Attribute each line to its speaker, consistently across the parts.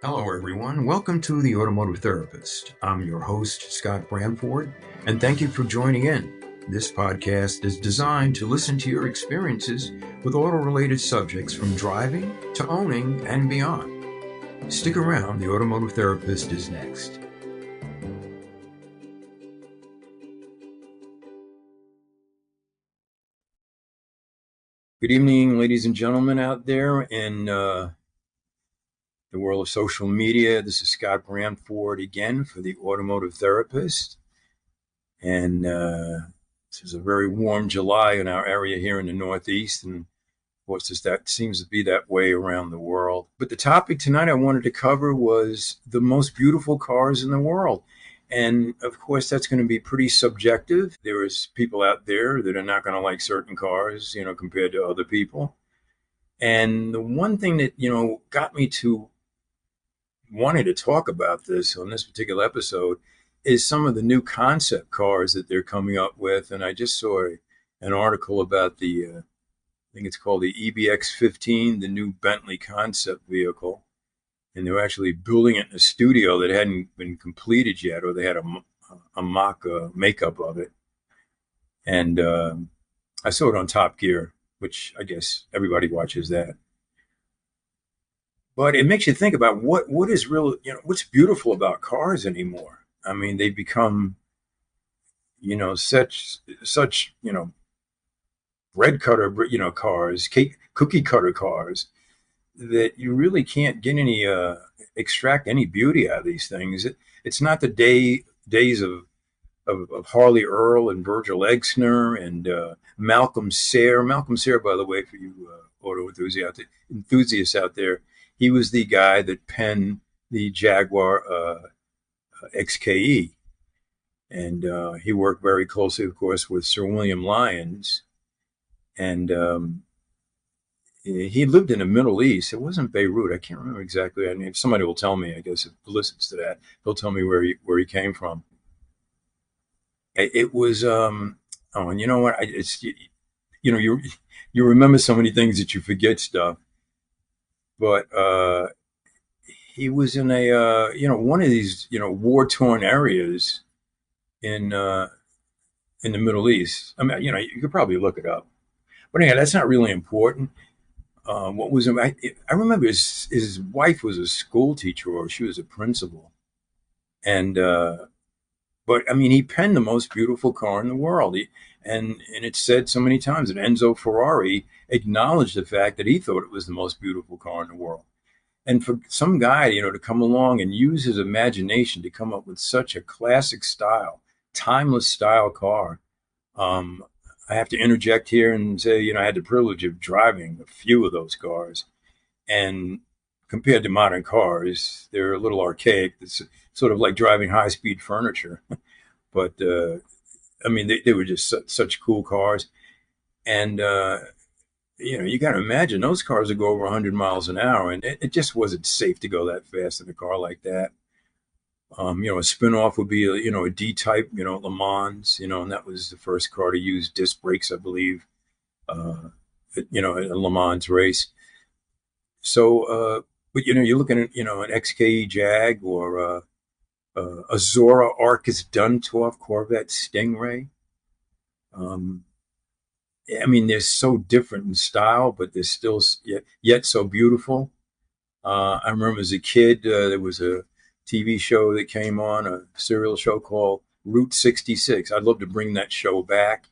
Speaker 1: Hello, everyone. Welcome to The Automotive Therapist. I'm your host, Scott Branford, and thank you for joining in. This podcast is designed to listen to your experiences with auto-related subjects from driving to owning and beyond. Stick around, The Automotive Therapist is next. Good evening, ladies and gentlemen out there in the world of social media. This is Scott Branford again for The Automotive Therapist. And this is a very warm July in our area here in the Northeast, and of course, that seems to be that way around the world. But the topic tonight I wanted to cover was the most beautiful cars in the world. And of course, that's going to be pretty subjective. There is people out there that are not going to like certain cars, compared to other people. And the one thing that, got me to wanting to talk about this on this particular episode is some of the new concept cars that they're coming up with. And I just saw an article about I think it's called the EBX-15, the new Bentley concept vehicle. And they're actually building it in a studio that hadn't been completed yet, or they had a mock makeup of it. And I saw it on Top Gear, which I guess everybody watches that. But it makes you think about what is real, what's beautiful about cars anymore. I mean, they become, such, bread cutter, cars, cookie cutter cars that you really can't get any, extract any beauty out of these things. It's not the days of Harley Earl and Virgil Exner and Malcolm Sayre. Malcolm Sayre, by the way, for you auto enthusiasts out there, he was the guy that penned the Jaguar XKE. And he worked very closely, of course, with Sir William Lyons. And he lived in the Middle East. It wasn't Beirut. I can't remember exactly. I mean, if somebody will tell me, I guess, if listens to that, they'll tell me where he came from. It was, and you know what? You remember so many things that you forget stuff. But he was in one of these, war-torn areas in the Middle East. I mean, you could probably look it up. But anyway, that's not really important. What was I remember his wife was a school teacher, or she was a principal, and but I mean, he penned the most beautiful car in the world. And it's said so many times that Enzo Ferrari acknowledged the fact that he thought it was the most beautiful car in the world. And for some guy, to come along and use his imagination to come up with such a classic style, timeless style car, I have to interject here and say, I had the privilege of driving a few of those cars. And compared to modern cars, they're a little archaic. It's sort of like driving high-speed furniture. But, I mean, they were just such cool cars. And, you got to imagine those cars would go over 100 miles an hour, and it just wasn't safe to go that fast in a car like that. A spin-off would be a D-type, Le Mans, and that was the first car to use disc brakes, I believe, in a Le Mans race. So, but you're looking at an XKE Jag or a Zora Arcus Duntov Corvette Stingray. I mean, they're so different in style, but they're still yet so beautiful. I remember as a kid, there was a TV show that came on, a serial show called Route 66. I'd love to bring that show back.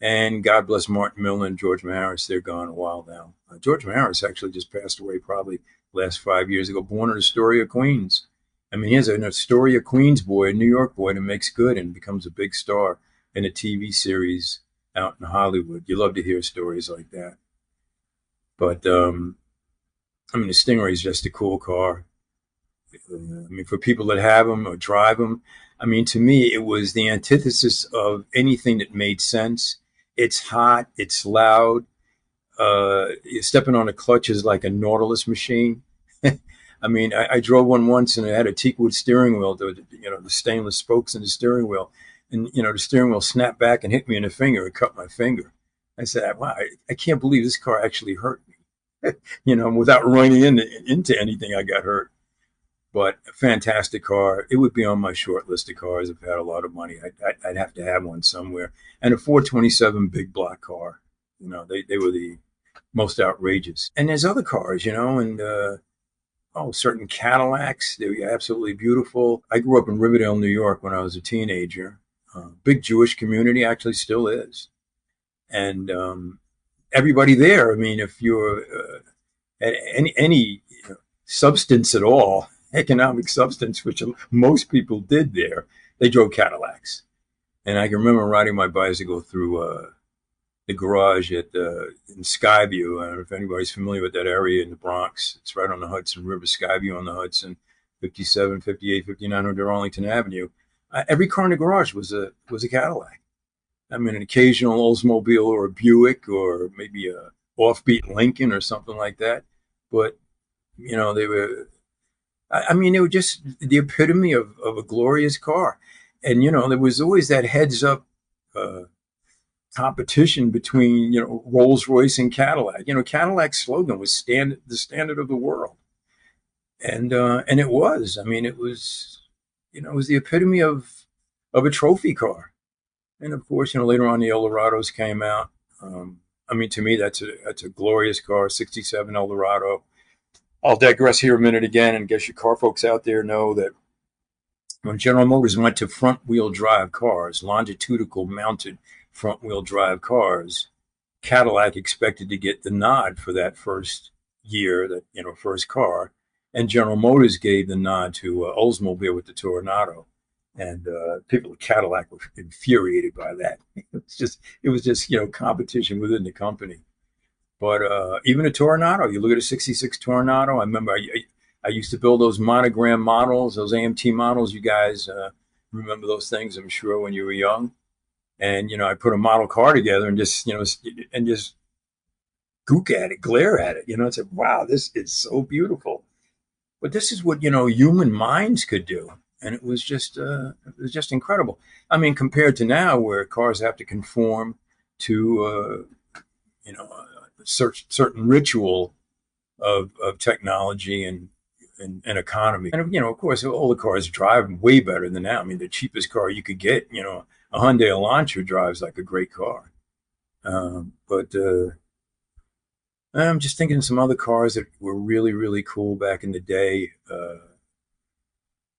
Speaker 1: And God bless Martin Miller and George Maharis. They're gone a while now. George Maharis actually just passed away probably last 5 years ago, born in Astoria, Queens. I mean, he's an Astoria, Queens boy, a New York boy that makes good and becomes a big star in a TV series out in Hollywood. You love to hear stories like that. But, I mean, the Stingray is just a cool car. I mean, for people that have them or drive them, I mean, to me, it was the antithesis of anything that made sense. It's hot, it's loud. Stepping on a clutch is like a Nautilus machine. I mean, I drove one once and it had a teakwood steering wheel, the stainless spokes in the steering wheel. And, the steering wheel snapped back and hit me in the finger and cut my finger. I said, wow, I can't believe this car actually hurt me. Without running into anything, I got hurt. but a fantastic car. It would be on my short list of cars if I had a lot of money. I'd have to have one somewhere. And a 427 big block car. They were the most outrageous. And there's other cars, and certain Cadillacs. They were absolutely beautiful. I grew up in Riverdale, New York when I was a teenager. Big Jewish community, actually still is. And everybody there, I mean, if you're any substance at all, economic substance, which most people did there, they drove Cadillacs. And I can remember riding my bicycle through the garage in Skyview. I don't know if anybody's familiar with that area in the Bronx. It's right on the Hudson River, Skyview on the Hudson, 57, 58, 5900 Arlington Avenue. Every car in the garage was a Cadillac. I mean, an occasional Oldsmobile or a Buick or maybe a offbeat Lincoln or something like that. But, they were, I mean, they were just the epitome of a glorious car. And, there was always that heads up competition between, Rolls Royce and Cadillac. Cadillac's slogan was the standard of the world. And it was, I mean, it was the epitome of a trophy car. And of course, later on the Eldorados came out. I mean, to me, that's a glorious car, 67 Eldorado. I'll digress here a minute again, and guess your car folks out there know that when General Motors went to front-wheel drive cars, longitudinal mounted front-wheel drive cars, Cadillac expected to get the nod for that first year, first car, and General Motors gave the nod to Oldsmobile with the Toronado. And people at Cadillac were infuriated by that. It was just competition within the company. But even a Toronado, you look at a 66 Toronado. I remember I used to build those monogram models, those AMT models. You guys remember those things, I'm sure, when you were young. And I put a model car together and just gook at it, glare at it. And say, wow, this is so beautiful. But this is what human minds could do. And it was just incredible. I mean, compared to now, where cars have to conform to a certain ritual of technology and economy. And of course, all the cars drive way better than that. I mean, the cheapest car you could get, a Hyundai Elantra drives like a great car. But I'm just thinking of some other cars that were really, really cool back in the day.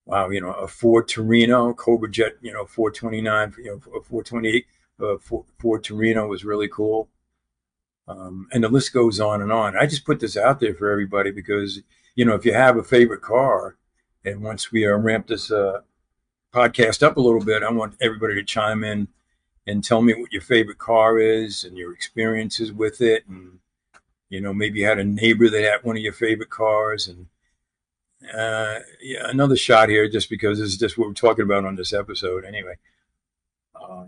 Speaker 1: Wow, a Ford Torino, Cobra Jet, 429, a 428, Ford Torino was really cool. And the list goes on and on. I just put this out there for everybody because, if you have a favorite car, and once we ramp this podcast up a little bit, I want everybody to chime in and tell me what your favorite car is and your experiences with it. And, maybe you had a neighbor that had one of your favorite cars. And another shot here, just because this is just what we're talking about on this episode. Anyway,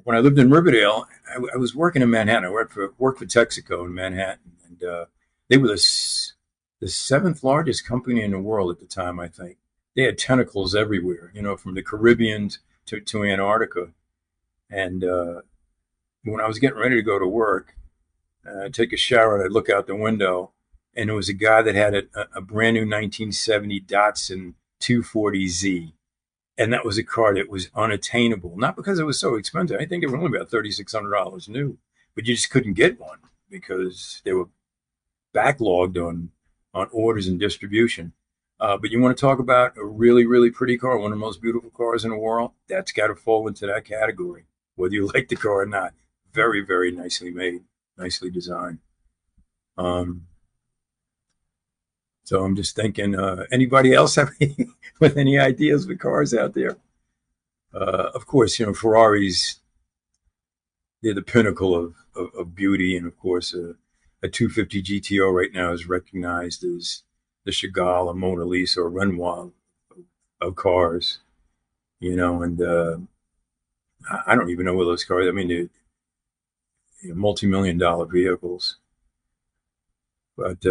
Speaker 1: when I lived in Riverdale, I was working in Manhattan. I worked for Texaco in Manhattan, and they were the seventh largest company in the world at the time. I think they had tentacles everywhere. From the Caribbean to Antarctica. And when I was getting ready to go to work, I'd take a shower and I'd look out the window, and there was a guy that had a brand new 1970 Datsun 240Z. And that was a car that was unattainable, not because it was so expensive. I think it was only about $3,600 new, but you just couldn't get one because they were backlogged on orders and distribution. But you want to talk about a really, really pretty car, one of the most beautiful cars in the world, that's got to fall into that category, whether you like the car or not. Very, very nicely made, nicely designed. So I'm just thinking, anybody else have with any ideas for cars out there? Of course, Ferraris, they're the pinnacle of beauty. And of course, a 250 GTO right now is recognized as the Chagall, or Mona Lisa, or Renoir of cars, and I don't even know what those cars, I mean, they're multi-million-dollar vehicles. But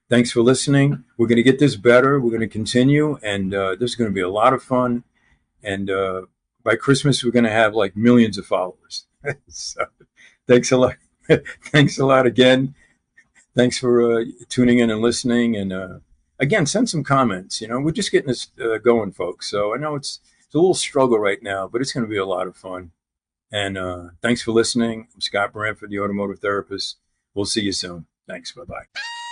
Speaker 1: thanks for listening. We're going to get this better. We're going to continue, and this is going to be a lot of fun. And by Christmas, we're going to have like millions of followers. So, thanks a lot. Thanks a lot again. Thanks for tuning in and listening. And again, send some comments. We're just getting this going, folks. So I know it's a little struggle right now, but it's going to be a lot of fun. And thanks for listening. I'm Scott Branford, the Automotive Therapist. We'll see you soon. Thanks. Bye-bye.